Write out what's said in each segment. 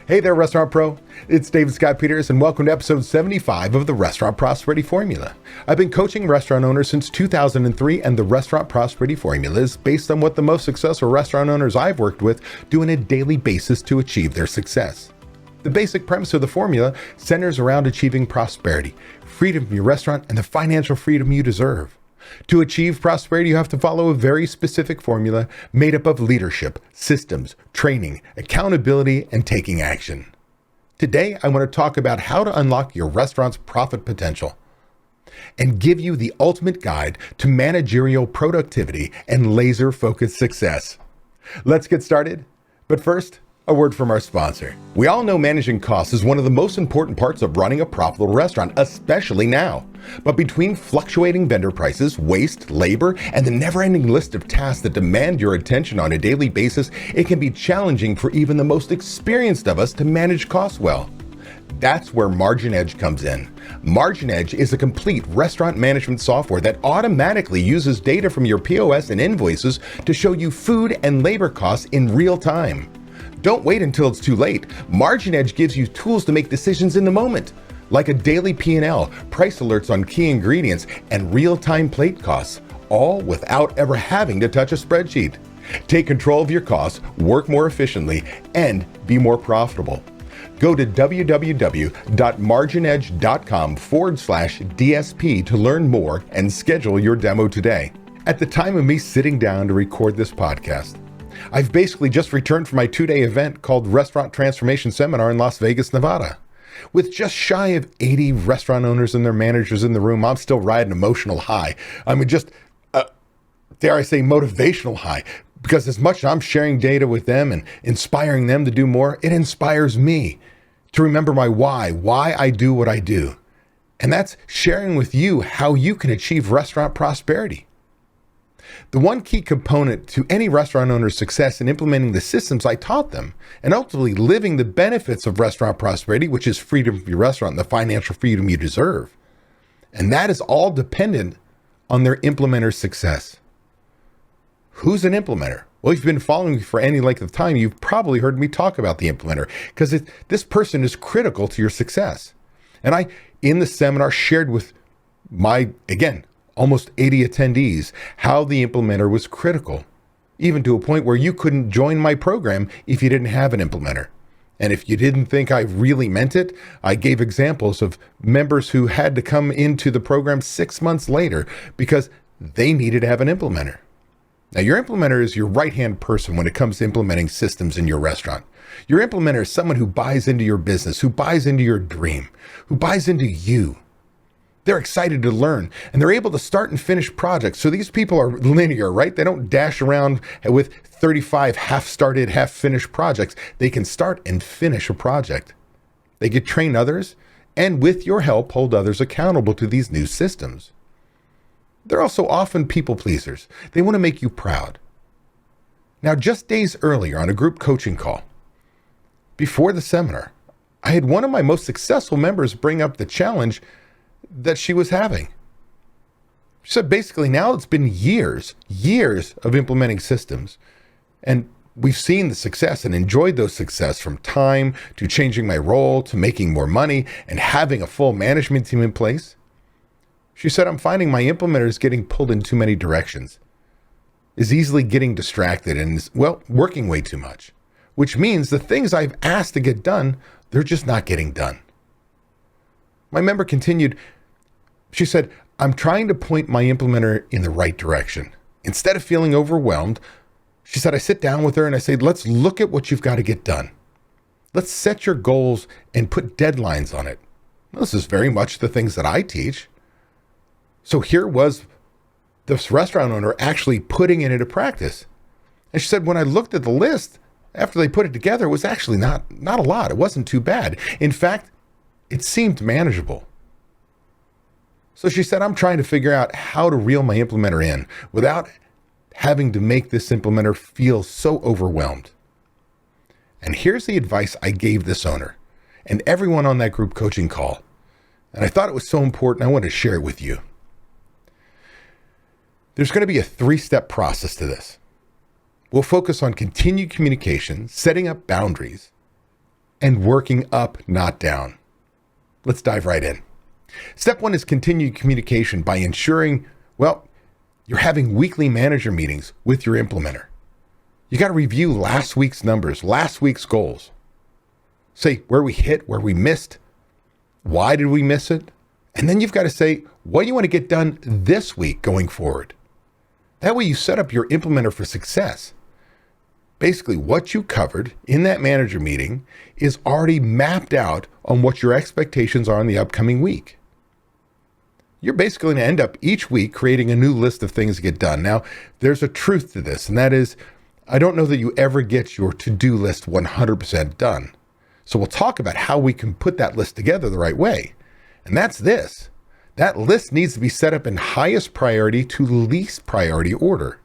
Hey there, Restaurant Pro. It's David Scott Peters, and welcome to episode 75 of the Restaurant Prosperity Formula. I've been coaching restaurant owners since 2003, and the Restaurant Prosperity Formula is based on what the most successful restaurant owners I've worked with do on a daily basis to achieve their success. The basic premise of the formula centers around achieving prosperity, freedom from your restaurant, and the financial freedom you deserve. To achieve prosperity, you have to follow a very specific formula made up of leadership, systems, training, accountability, and taking action. Today, I want to talk about how to unlock your restaurant's profit potential and give you the ultimate guide to managerial productivity and laser-focused success. Let's get started. But first, a word from our sponsor. We all know managing costs is one of the most important parts of running a profitable restaurant, especially now. But between fluctuating vendor prices, waste, labor, and the never-ending list of tasks that demand your attention on a daily basis, it can be challenging for even the most experienced of us to manage costs well. That's where Margin Edge comes in. Margin Edge is a complete restaurant management software that automatically uses data from your POS and invoices to show you food and labor costs in real time. Don't wait until it's too late. Margin Edge gives you tools to make decisions in the moment, like a daily P&L, price alerts on key ingredients, and real-time plate costs, all without ever having to touch a spreadsheet. Take control of your costs, work more efficiently, and be more profitable. Go to www.marginedge.com/DSP to learn more and schedule your demo today. At the time of me sitting down to record this podcast, I've basically just returned from my 2-day event called Restaurant Transformation Seminar in Las Vegas, Nevada. With just shy of 80 restaurant owners and their managers in the room, I'm still riding emotional high. I mean, just, dare I say, motivational high. Because as much as I'm sharing data with them and inspiring them to do more, it inspires me to remember my why I do what I do. And that's sharing with you how you can achieve restaurant prosperity. The one key component to any restaurant owner's success in implementing the systems I taught them and ultimately living the benefits of restaurant prosperity, which is freedom from your restaurant and the financial freedom you deserve. And that is all dependent on their implementer's success. Who's an implementer? Well, if you've been following me for any length of time, you've probably heard me talk about the implementer because this person is critical to your success. And I, in the seminar, shared with my, again, almost 80 attendees, how the implementer was critical, even to a point where you couldn't join my program if you didn't have an implementer. And if you didn't think I really meant it, I gave examples of members who had to come into the program 6 months later because they needed to have an implementer. Now, your implementer is your right-hand person when it comes to implementing systems in your restaurant. Your implementer is someone who buys into your business, who buys into your dream, who buys into you. They're excited to learn, and they're able to start and finish projects. So these people are linear, right? They don't dash around with 35 half-started, half-finished projects. They can start and finish a project. They can train others, and with your help, hold others accountable to these new systems. They're also often people pleasers. They want to make you proud. Now, just days earlier on a group coaching call, before the seminar, I had one of my most successful members bring up the challenge that she was having. She said, basically, now it's been years of implementing systems, and we've seen the success and enjoyed those success, from time to changing my role to making more money and having a full management team in place. She said, I'm finding my implementer is getting pulled in too many directions, is easily getting distracted, and is, working way too much, which means the things I've asked to get done, they're just not getting done. My member continued, she said, I'm trying to point my implementer in the right direction. Instead of feeling overwhelmed, she said, I sit down with her and I say, let's look at what you've got to get done. Let's set your goals and put deadlines on it. Well, this is very much the things that I teach. So here was this restaurant owner actually putting it into practice. And she said, when I looked at the list, after they put it together, it was actually not a lot. It wasn't too bad. In fact, it seemed manageable. So she said, I'm trying to figure out how to reel my implementer in without having to make this implementer feel so overwhelmed. And here's the advice I gave this owner and everyone on that group coaching call. And I thought it was so important, I wanted to share it with you. There's going to be a 3-step process to this. We'll focus on continued communication, setting up boundaries, and working up, not down. Let's dive right in. Step one is continued communication by ensuring, you're having weekly manager meetings with your implementer. You got to review last week's numbers, last week's goals. Say where we hit, where we missed, why did we miss it? And then you've got to say, what do you want to get done this week going forward? That way you set up your implementer for success. Basically, what you covered in that manager meeting is already mapped out on what your expectations are in the upcoming week. You're basically going to end up each week creating a new list of things to get done. Now, there's a truth to this, and that is, I don't know that you ever get your to-do list 100% done. So we'll talk about how we can put that list together the right way. And that's this. That list needs to be set up in highest priority to least priority order.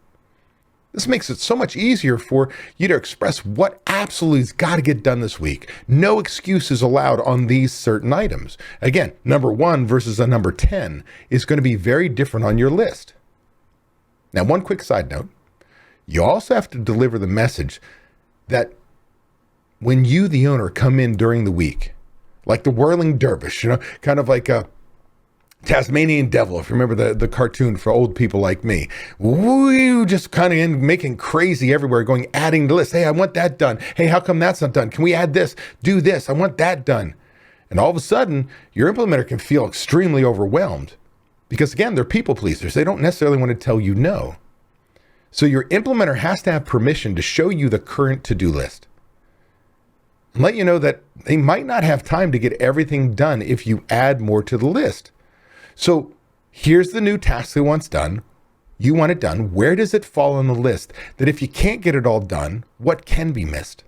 This makes it so much easier for you to express what absolute's got to get done this week. No excuses allowed on these certain items. Again, number 1 versus a number 10 is going to be very different on your list. Now, one quick side note. You also have to deliver the message that when you, the owner, come in during the week, like the whirling dervish, kind of like a Tasmanian devil, if you remember the cartoon for old people like me. Woo, just kind of making crazy everywhere, adding the list. Hey, I want that done. Hey, how come that's not done? Can we add this? Do this. I want that done. And all of a sudden, your implementer can feel extremely overwhelmed because, again, they're people pleasers. They don't necessarily want to tell you no. So your implementer has to have permission to show you the current to-do list and let you know that they might not have time to get everything done if you add more to the list. So here's the new task they want done. You want it done. Where does it fall on the list? That if you can't get it all done, what can be missed?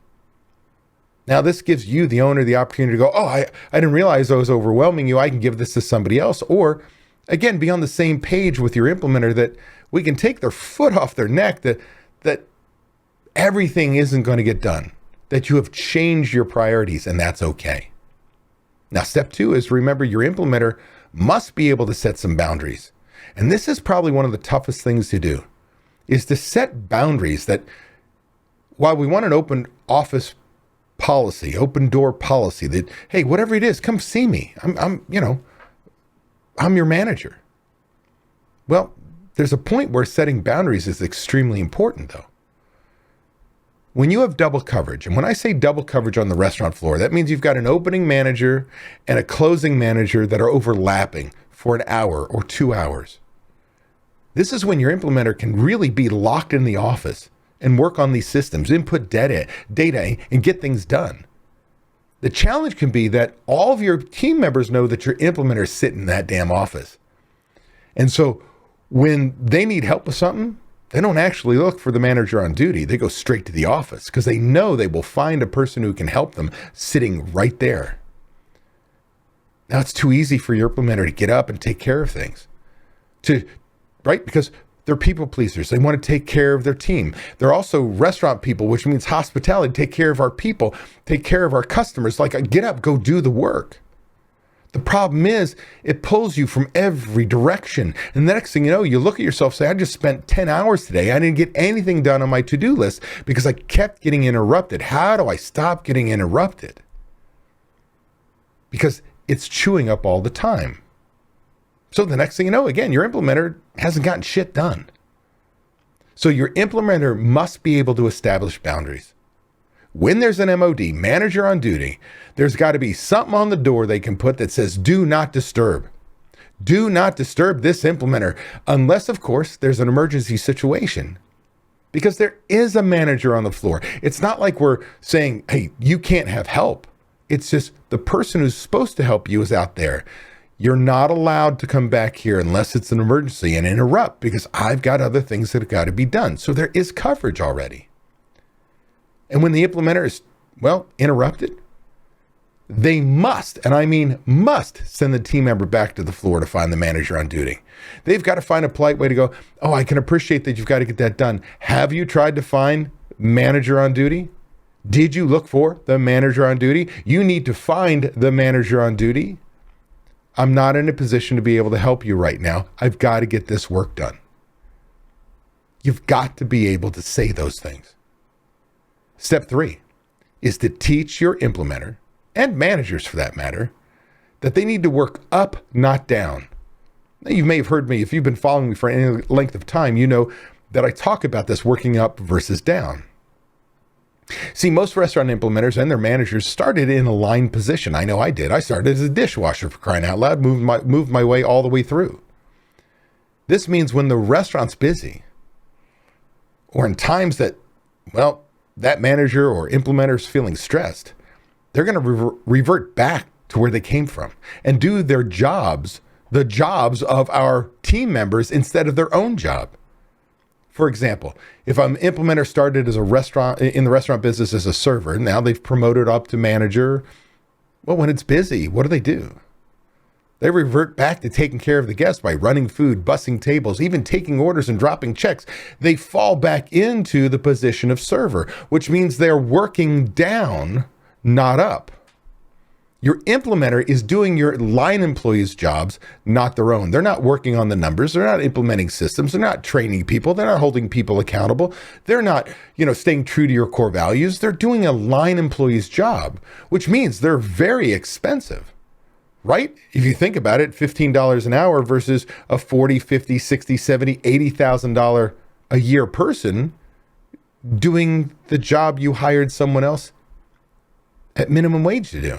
Now, this gives you, the owner, the opportunity to go, I didn't realize I was overwhelming you. I can give this to somebody else. Or, again, be on the same page with your implementer that we can take their foot off their neck, that everything isn't going to get done, that you have changed your priorities, and that's okay. Now, step 2 is remember your implementer must be able to set some boundaries. And this is probably one of the toughest things to do, is to set boundaries that while we want an open office policy, open door policy, that, hey, whatever it is, come see me. I'm your manager. Well, there's a point where setting boundaries is extremely important, though. When you have double coverage, and when I say double coverage on the restaurant floor, that means you've got an opening manager and a closing manager that are overlapping for an hour or 2 hours. This is when your implementer can really be locked in the office and work on these systems, input data, and get things done. The challenge can be that all of your team members know that your implementers sit in that damn office. And so when they need help with something, they don't actually look for the manager on duty. They go straight to the office because they know they will find a person who can help them sitting right there. Now, it's too easy for your implementer to get up and take care of things, right? Because they're people pleasers. They want to take care of their team. They're also restaurant people, which means hospitality, take care of our people, take care of our customers. Like, get up, go do the work. The problem is it pulls you from every direction. And the next thing you know, you look at yourself, say, I just spent 10 hours today. I didn't get anything done on my to-do list because I kept getting interrupted. How do I stop getting interrupted? Because it's chewing up all the time. So the next thing you know, again, your implementer hasn't gotten shit done. So your implementer must be able to establish boundaries. When there's an MOD, manager on duty, there's got to be something on the door they can put that says, do not disturb. Do not disturb this implementer, unless, of course, there's an emergency situation. Because there is a manager on the floor. It's not like we're saying, hey, you can't have help. It's just the person who's supposed to help you is out there. You're not allowed to come back here unless it's an emergency and interrupt because I've got other things that have got to be done. So there is coverage already. And when the implementer is, interrupted, they must, and I mean must, send the team member back to the floor to find the manager on duty. They've got to find a polite way to go, I can appreciate that you've got to get that done. Have you tried to find manager on duty? Did you look for the manager on duty? You need to find the manager on duty. I'm not in a position to be able to help you right now. I've got to get this work done. You've got to be able to say those things. Step 3, is to teach your implementer, and managers for that matter, that they need to work up, not down. Now, you may have heard me, if you've been following me for any length of time, you know that I talk about this working up versus down. See, most restaurant implementers and their managers started in a line position. I know I did. I started as a dishwasher, for crying out loud, moved my way all the way through. This means when the restaurant's busy, or in times that, well, that manager or implementer is feeling stressed, they're going to revert back to where they came from and do their jobs, the jobs of our team members instead of their own job. For example, if an implementer started as a restaurant in the restaurant business as a server, now they've promoted up to manager. Well, when it's busy, what do? They revert back to taking care of the guests by running food, bussing tables, even taking orders and dropping checks. They fall back into the position of server, which means they're working down, not up. Your implementer is doing your line employees' jobs, not their own. They're not working on the numbers. They're not implementing systems. They're not training people. They're not holding people accountable. They're not, staying true to your core values. They're doing a line employee's job, which means they're very expensive, right? If you think about it, $15 an hour versus a $40, $50, $60, $70, $80,000 a year person doing the job you hired someone else at minimum wage to do.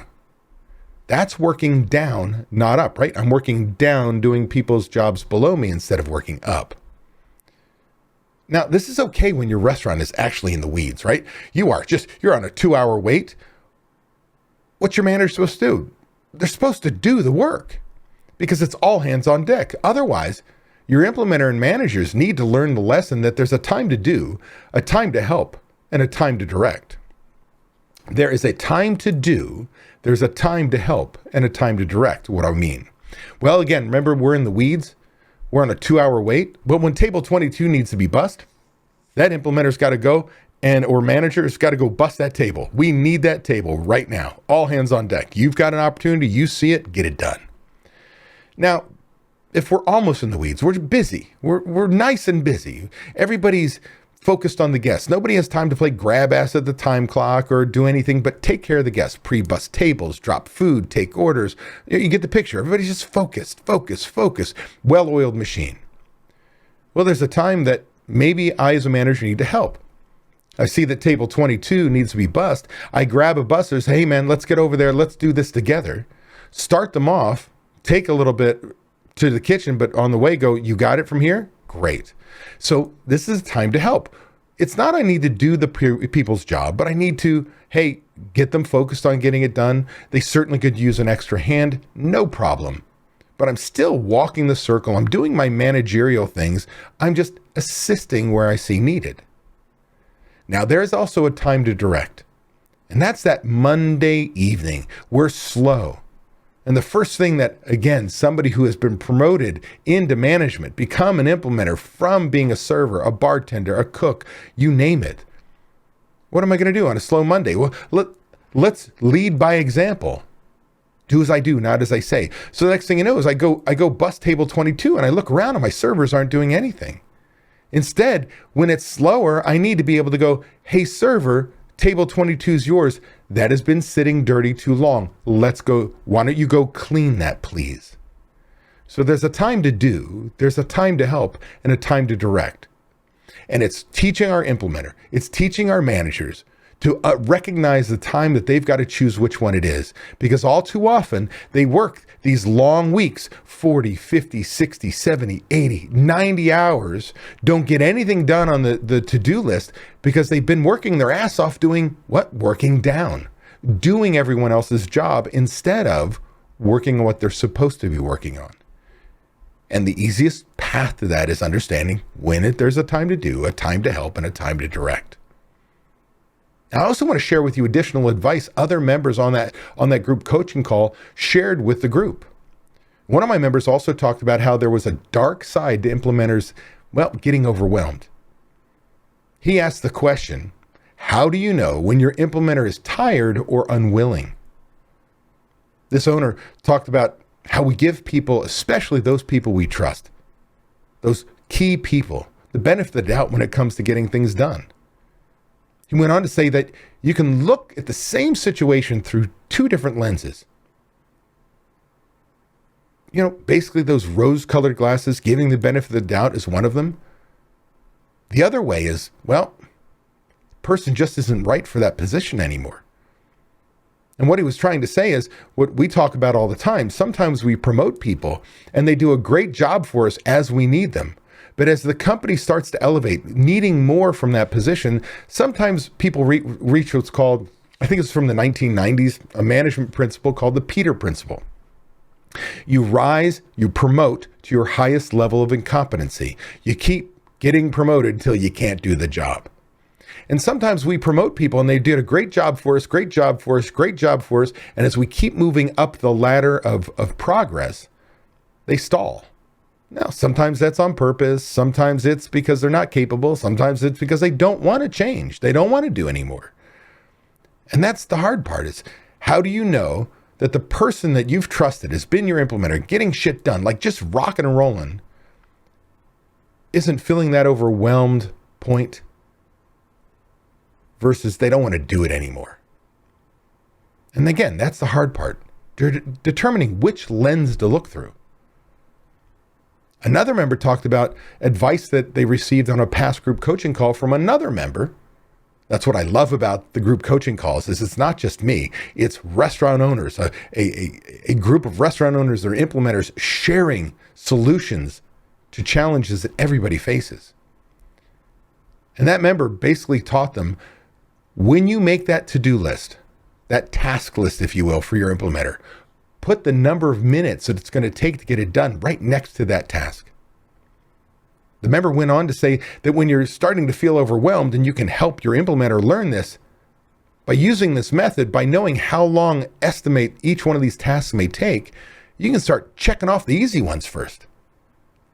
That's working down, not up, right? I'm working down doing people's jobs below me instead of working up. Now, this is okay when your restaurant is actually in the weeds, right? You're on a 2-hour wait. What's your manager supposed to do? They're supposed to do the work because it's all hands on deck. Otherwise, your implementer and managers need to learn the lesson that there's a time to do, a time to help, and a time to direct. There is a time to do, there's a time to help, and a time to direct. What do I mean? Well, again, remember, we're in the weeds. We're on a 2-hour wait. But when table 22 needs to be bussed, that implementer's got to go or manager's got to go bust that table. We need that table right now. All hands on deck. You've got an opportunity. You see it, get it done. Now, if we're almost in the weeds, we're busy. We're nice and busy. Everybody's focused on the guests. Nobody has time to play grab ass at the time clock or do anything but take care of the guests. Pre-bus tables, drop food, take orders. You get the picture. Everybody's just focused. Well-oiled machine. Well, there's a time that maybe I as a manager need to help. I see that table 22 needs to be bussed. I grab a busser, say, hey man, let's get over there. Let's do this together. Start them off, take a little bit to the kitchen, but on the way go, you got it from here? Great. So this is time to help. It's not I need to do the people's job, but I need to, hey, get them focused on getting it done. They certainly could use an extra hand, no problem. But I'm still walking the circle. I'm doing my managerial things. I'm just assisting where I see needed. Now, there's also a time to direct, and that's that Monday evening. We're slow. And the first thing that, again, somebody who has been promoted into management, become an implementer from being a server, a bartender, a cook, you name it. What am I going to do on a slow Monday? Well, let's lead by example. Do as I do, not as I say. So the next thing you know is I go bust table 22 and I look around and my servers aren't doing anything. Instead, when it's slower, I need to be able to go, hey, server, table 22 is yours. That has been sitting dirty too long. Let's go. Why don't you go clean that, please? So there's a time to do, there's a time to help, and a time to direct. And it's teaching our implementer, it's teaching our managers to recognize the time that they've got to choose which one it is. Because all too often, they work these long weeks, 40, 50, 60, 70, 80, 90 hours, don't get anything done on the to-do list because they've been working their ass off doing what? Working down, doing everyone else's job instead of working on what they're supposed to be working on. And the easiest path to that is understanding when there's a time to do, a time to help, and a time to direct. I also want to share with you additional advice other members on that group coaching call shared with the group. One of my members also talked about how there was a dark side to implementers, getting overwhelmed. He asked the question, how do you know when your implementer is tired or unwilling? This owner talked about how we give people, especially those people we trust, those key people, the benefit of the doubt when it comes to getting things done. He went on to say that you can look at the same situation through two different lenses. Basically those rose-colored glasses, giving the benefit of the doubt is one of them. The other way is, the person just isn't right for that position anymore. And what he was trying to say is what we talk about all the time. Sometimes we promote people and they do a great job for us as we need them. But as the company starts to elevate, needing more from that position, sometimes people reach what's called, I think it's from the 1990s, a management principle called the Peter Principle. You rise, you promote to your highest level of incompetency. You keep getting promoted until you can't do the job. And sometimes we promote people and they did a great job for us, great job for us, great job for us. And as we keep moving up the ladder of progress, they stall. Now, sometimes that's on purpose. Sometimes it's because they're not capable. Sometimes it's because they don't want to change. They don't want to do anymore. And that's the hard part is how do you know that the person that you've trusted has been your implementer, getting shit done, like just rocking and rolling, isn't feeling that overwhelmed point versus they don't want to do it anymore. And again, that's the hard part, determining which lens to look through. Another member talked about advice that they received on a past group coaching call from another member. That's what I love about the group coaching calls is it's not just me, it's restaurant owners, a group of restaurant owners that are implementers sharing solutions to challenges that everybody faces. And that member basically taught them, when you make that to-do list, that task list, if you will, for your implementer, put the number of minutes that it's going to take to get it done right next to that task. The member went on to say that when you're starting to feel overwhelmed and you can help your implementer learn this, by using this method, by knowing how long estimate each one of these tasks may take, you can start checking off the easy ones first,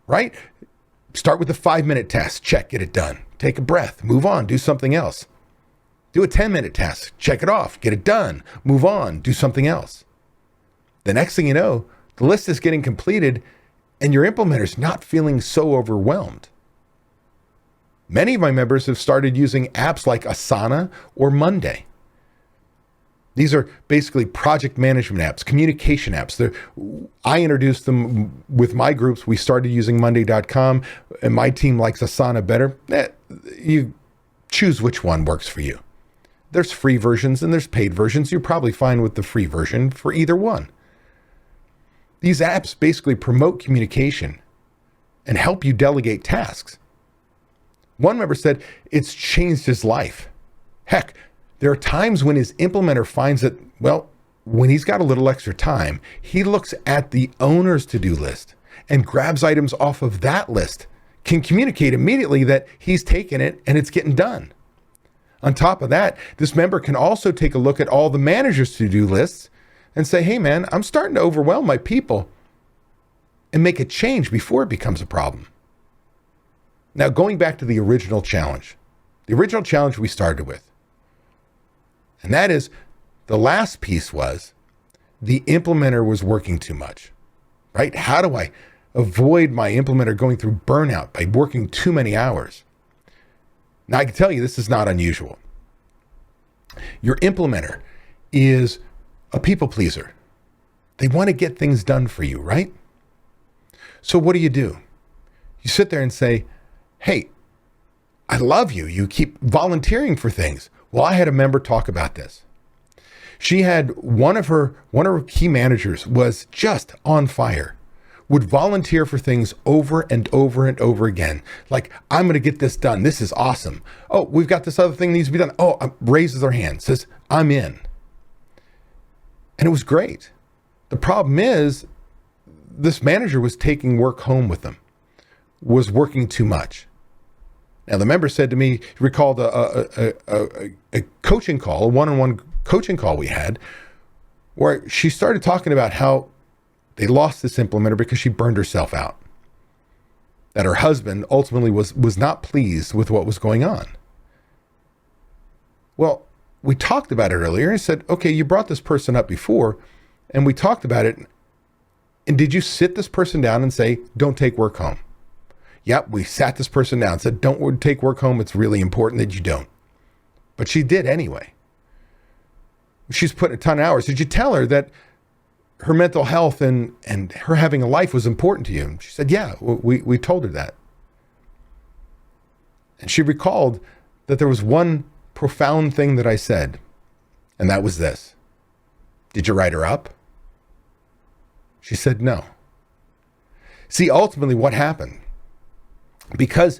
right? Start with the 5-minute task, check, get it done. Take a breath, move on, do something else. Do a 10-minute task, check it off, get it done, move on, do something else. The next thing you know, the list is getting completed and your implementer's not feeling so overwhelmed. Many of my members have started using apps like Asana or Monday. These are basically project management apps, communication apps. I introduced them with my groups. We started using Monday.com and my team likes Asana better. You choose which one works for you. There's free versions and there's paid versions. You're probably fine with the free version for either one. These apps basically promote communication and help you delegate tasks. One member said it's changed his life. Heck, there are times when his implementer finds that, when he's got a little extra time, he looks at the owner's to-do list and grabs items off of that list, can communicate immediately that he's taken it and it's getting done. On top of that, this member can also take a look at all the manager's to-do lists and say, hey man, I'm starting to overwhelm my people, and make a change before it becomes a problem. Now, going back to the original challenge we started with, and that is the last piece was the implementer was working too much, right? How do I avoid my implementer going through burnout by working too many hours? Now, I can tell you this is not unusual. Your implementer is a people pleaser. They want to get things done for you, right? So what do? You sit there and say, hey, I love you. You keep volunteering for things. Well, I had a member talk about this. She had one of her key managers was just on fire, would volunteer for things over and over and over again. Like, I'm going to get this done. This is awesome. Oh, we've got this other thing that needs to be done. Oh, raises her hand, says, I'm in. And it was great. The problem is this manager was taking work home with them, was working too much. Now, the member said to me, he recalled a coaching call, a one-on-one coaching call we had, where she started talking about how they lost this implementer because she burned herself out. That her husband ultimately was not pleased with what was going on. Well, we talked about it earlier and said, okay, you brought this person up before and we talked about it. And did you sit this person down and say, don't take work home? Yep, we sat this person down and said, don't take work home. It's really important that you don't. but she did anyway. She's put a ton of hours. Did you tell her that her mental health and her having a life was important to you? She said, yeah, we told her that. And she recalled that there was one profound thing that I said, and that was this. Did you write her up? She said no. See, ultimately what happened, because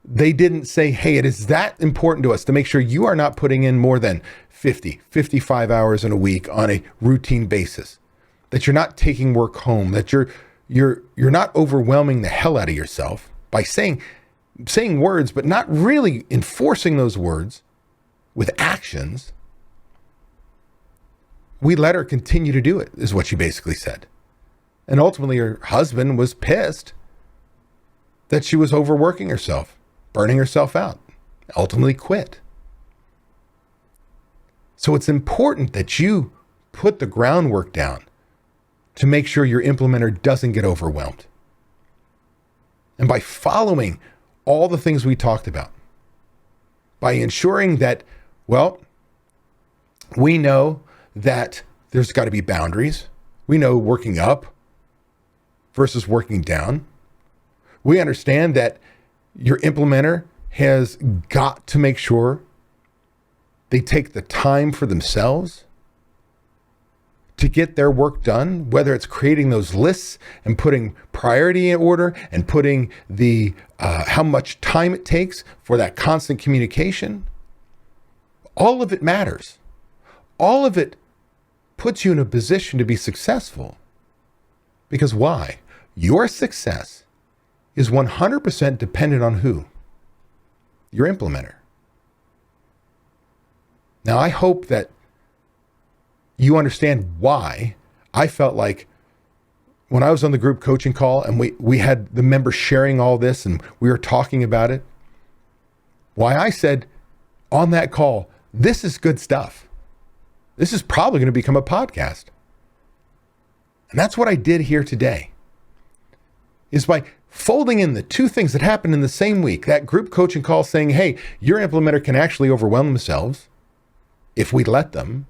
they didn't say, hey, it is that important to us to make sure you are not putting in more than 50, 55 hours in a week on a routine basis, that you're not taking work home, that you're not overwhelming the hell out of yourself by saying words, but not really enforcing those words with actions. We let her continue to do it, is what she basically said. And ultimately her husband was pissed that she was overworking herself, burning herself out, ultimately quit. So it's important that you put the groundwork down to make sure your implementer doesn't get overwhelmed. And by following all the things we talked about, by ensuring that, well, we know that there's got to be boundaries. We know working up versus working down. We understand that your implementer has got to make sure they take the time for themselves to get their work done, whether it's creating those lists and putting priority in order and putting the how much time it takes for that constant communication. All of it matters. All of it puts you in a position to be successful. Because why? Your success is 100% dependent on who? Your implementer. Now, I hope that you understand why I felt like when I was on the group coaching call and we had the members sharing all this and we were talking about it, why I said on that call, this is good stuff. This is probably going to become a podcast. And that's what I did here today, is by folding in the two things that happened in the same week, that group coaching call saying, hey, your implementer can actually overwhelm themselves if we let them.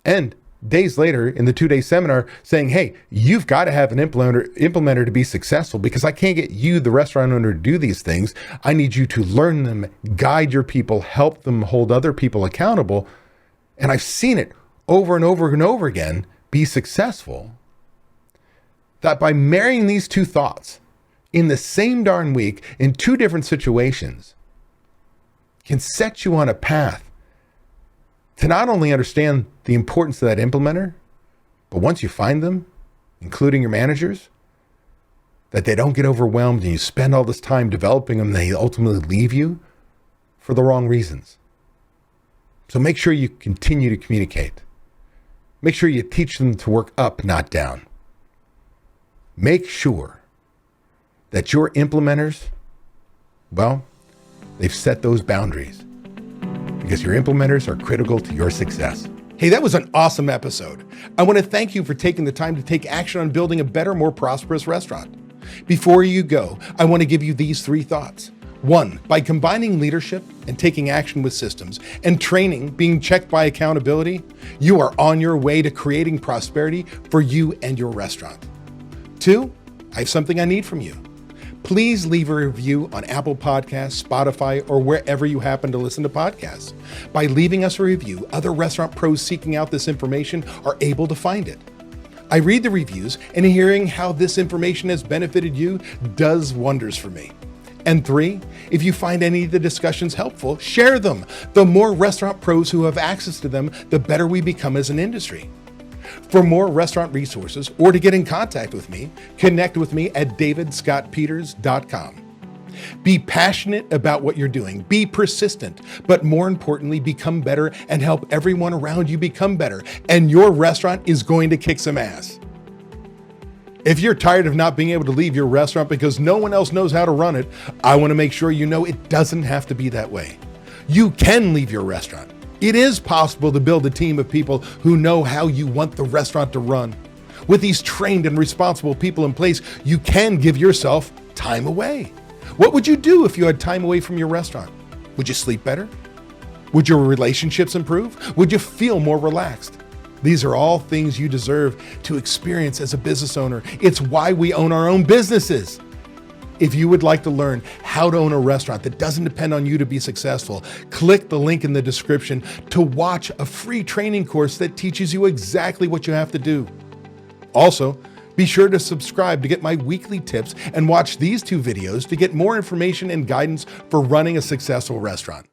And days later in the 2-day seminar saying, hey, you've got to have an implementer to be successful, because I can't get you, the restaurant owner, to do these things. I need you to learn them, guide your people, help them hold other people accountable. And I've seen it over and over and over again be successful. That by marrying these two thoughts in the same darn week in two different situations can set you on a path to not only understand the importance of that implementer, but once you find them, including your managers, that they don't get overwhelmed and you spend all this time developing them, they ultimately leave you for the wrong reasons. So make sure you continue to communicate. Make sure you teach them to work up, not down. Make sure that your implementers, well, they've set those boundaries, because your implementers are critical to your success. Hey, that was an awesome episode. I want to thank you for taking the time to take action on building a better, more prosperous restaurant. Before you go, I want to give you these 3 thoughts. 1, by combining leadership and taking action with systems and training being checked by accountability, you are on your way to creating prosperity for you and your restaurant. 2, I have something I need from you. Please leave a review on Apple Podcasts, Spotify, or wherever you happen to listen to podcasts. By leaving us a review, other restaurant pros seeking out this information are able to find it. I read the reviews, and hearing how this information has benefited you does wonders for me. And 3, if you find any of the discussions helpful, share them. The more restaurant pros who have access to them, the better we become as an industry. For more restaurant resources or to get in contact with me, connect with me at davidscottpeters.com. Be passionate about what you're doing. Be persistent, but more importantly, become better and help everyone around you become better. And your restaurant is going to kick some ass. If you're tired of not being able to leave your restaurant because no one else knows how to run it, I want to make sure you know it doesn't have to be that way. You can leave your restaurant. It is possible to build a team of people who know how you want the restaurant to run. With these trained and responsible people in place, you can give yourself time away. What would you do if you had time away from your restaurant? Would you sleep better? Would your relationships improve? Would you feel more relaxed? These are all things you deserve to experience as a business owner. It's why we own our own businesses. If you would like to learn how to own a restaurant that doesn't depend on you to be successful, click the link in the description to watch a free training course that teaches you exactly what you have to do. Also, be sure to subscribe to get my weekly tips and watch these 2 videos to get more information and guidance for running a successful restaurant.